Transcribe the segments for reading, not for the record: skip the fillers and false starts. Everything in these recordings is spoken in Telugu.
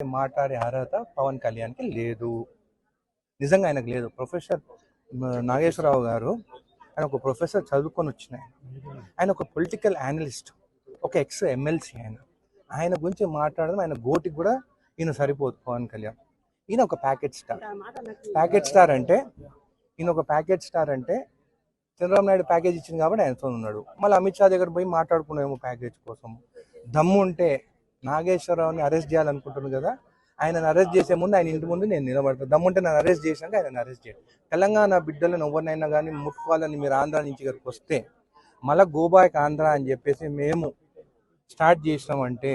మాట్లాడే అర్హత పవన్ కళ్యాణ్కి లేదు. నిజంగా ఆయనకు లేదు. ప్రొఫెసర్ నాగేశ్వరరావు గారు ఆయన ఒక ప్రొఫెసర్ చదువుకొని వచ్చిన ఆయన ఒక పొలిటికల్ అనలిస్ట్, ఒక ఎక్స్ ఎమ్మెల్సీ. ఆయన గురించి మాట్లాడడం ఆయన గోటికి కూడా ఈయన సరిపోదు. పవన్ కళ్యాణ్ ఈయన ఒక ప్యాకెట్ స్టార్ అంటే చంద్రబాబు నాయుడు ప్యాకేజ్ ఇచ్చింది కాబట్టి ఆయనతో ఉన్నాడు. మళ్ళీ అమిత్ షా దగ్గర పోయి మాట్లాడుకున్నామేమో ప్యాకేజ్ కోసం. దమ్ము ఉంటే నాగేశ్వరరావుని అరెస్ట్ చేయాలనుకుంటున్నాను కదా, ఆయనను అరెస్ట్ చేసే ముందు ఆయన ఇంటి ముందు నేను నిలబడతాను. దమ్ముంటే నన్ను అరెస్ట్ చేశాక ఆయన అరెస్ట్ చేయాలి. తెలంగాణ బిడ్డలను ఎవరినైనా కానీ ముట్టుకోవాలని మీరు ఆంధ్ర నుంచి ఇక్కడికి వస్తే మళ్ళీ గోబాయ్కి ఆంధ్ర అని చెప్పేసి మేము స్టార్ట్ చేసినామంటే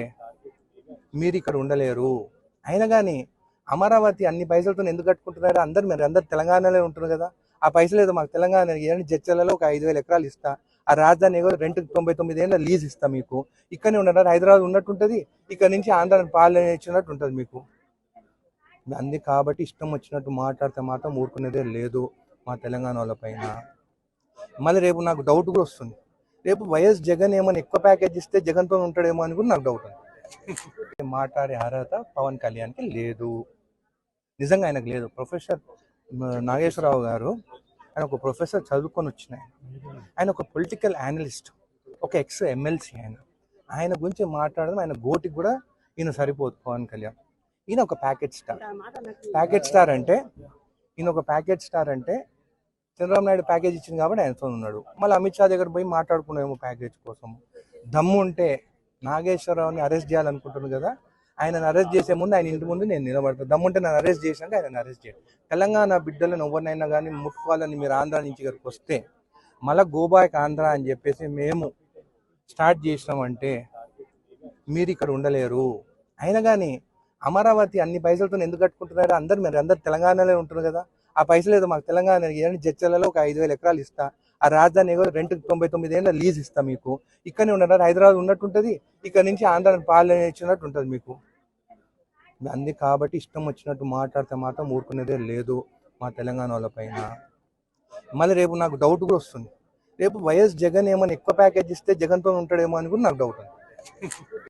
మీరు ఇక్కడ ఉండలేరు. అయినా కానీ అమరావతి అన్ని పైసలతో ఎందుకు కట్టుకుంటున్నారు? మీరు అందరు తెలంగాణలో ఉంటున్నారు కదా, ఆ పైసలు ఏదో మాకు తెలంగాణ జడ్చర్లలో ఒక 5,000 ఎకరాలు ఇస్తా, ఆ రాజధాని ఏదో 99 ఏళ్ళ లీజ్ ఇస్తా, మీకు ఇక్కడనే ఉండరు, హైదరాబాద్ ఉన్నట్టుంటుంది, ఇక్కడ నుంచి ఆంధ్రాని పాలన ఇచ్చినట్టు ఉంటుంది మీకు. అంది కాబట్టి ఇష్టం వచ్చినట్టు మాట్లాడితే మాత్రం ఊరుకునేదే లేదు మా తెలంగాణ వాళ్ళ పైన. మళ్ళీ రేపు నాకు డౌట్ కూడా వస్తుంది, రేపు వైఎస్ జగన్ ఏమైనా ఎక్కువ ప్యాకేజ్ ఇస్తే జగన్తో ఉంటాడేమో అని కూడా నాకు డౌట్ ఉంది. మాట్లాడే అర్హత పవన్ కళ్యాణ్కి లేదు. నిజంగా ఆయనకు లేదు. ప్రొఫెసర్ నాగేశ్వరరావు గారు ఆయన ఒక ప్రొఫెసర్ చదువుకొని వచ్చిన ఆయన ఒక పొలిటికల్ అనలిస్ట్, ఒక ఎక్స్ ఎమ్మెల్సీ. ఆయన గురించి మాట్లాడడం ఆయన గోటికి కూడా ఈయన సరిపోదు. పవన్ కళ్యాణ్ ఈయన ఒక ప్యాకెట్ స్టార్ అంటే చంద్రబాబు నాయుడు ప్యాకేజ్ ఇచ్చింది కాబట్టి ఆయనతో ఉన్నాడు. మళ్ళీ అమిత్ షా దగ్గర పోయి మాట్లాడుకున్నామేమో ప్యాకేజ్ కోసం. దమ్ము ఉంటే నాగేశ్వరరావుని అరెస్ట్ చేయాలనుకుంటున్నాను కదా, ఆయనను అరెస్ట్ చేసే ముందు ఆయన ఇంటి ముందు నేను నిలబడతాను. దమ్ముంటే నన్ను అరెస్ట్ చేశాక ఆయన అరెస్ట్ చేయాలి. తెలంగాణ బిడ్డలను ఎవరినైనా కానీ ముట్టుకోవాలని మీరు ఆంధ్ర నుంచి ఇక్కడికి వస్తే మళ్ళీ గోబాయ్కి ఆంధ్ర అని చెప్పేసి మేము స్టార్ట్ చేసినామంటే మీరు ఇక్కడ ఉండలేరు. అయినా కానీ అమరావతి అన్ని పైసలతో ఎందుకు కట్టుకుంటున్నారు? మీరు అందరు తెలంగాణలో ఉంటున్నారు కదా, ఆ పైసలు ఏదో మాకు తెలంగాణ జడ్చర్లలో ఒక 5,000 ఎకరాలు ఇస్తా, ఆ రాజధాని ఏదో 99 ఏళ్ళ లీజ్ ఇస్తా, మీకు ఇక్కడనే ఉండరు, హైదరాబాద్ ఉన్నట్టుంటుంది, ఇక్కడ నుంచి ఆంధ్రాని పాలన ఇచ్చినట్టు ఉంటుంది మీకు. అంది కాబట్టి ఇష్టం వచ్చినట్టు మాట్లాడితే మాత్రం ఊరుకునేదే లేదు మా తెలంగాణ వాళ్ళ పైన. మళ్ళీ రేపు నాకు డౌట్ కూడా వస్తుంది, రేపు వైఎస్ జగన్ ఏమైనా ఎక్కువ ప్యాకేజ్ ఇస్తే జగన్తో ఉంటాడేమో అని కూడా నాకు డౌట్ ఉంది.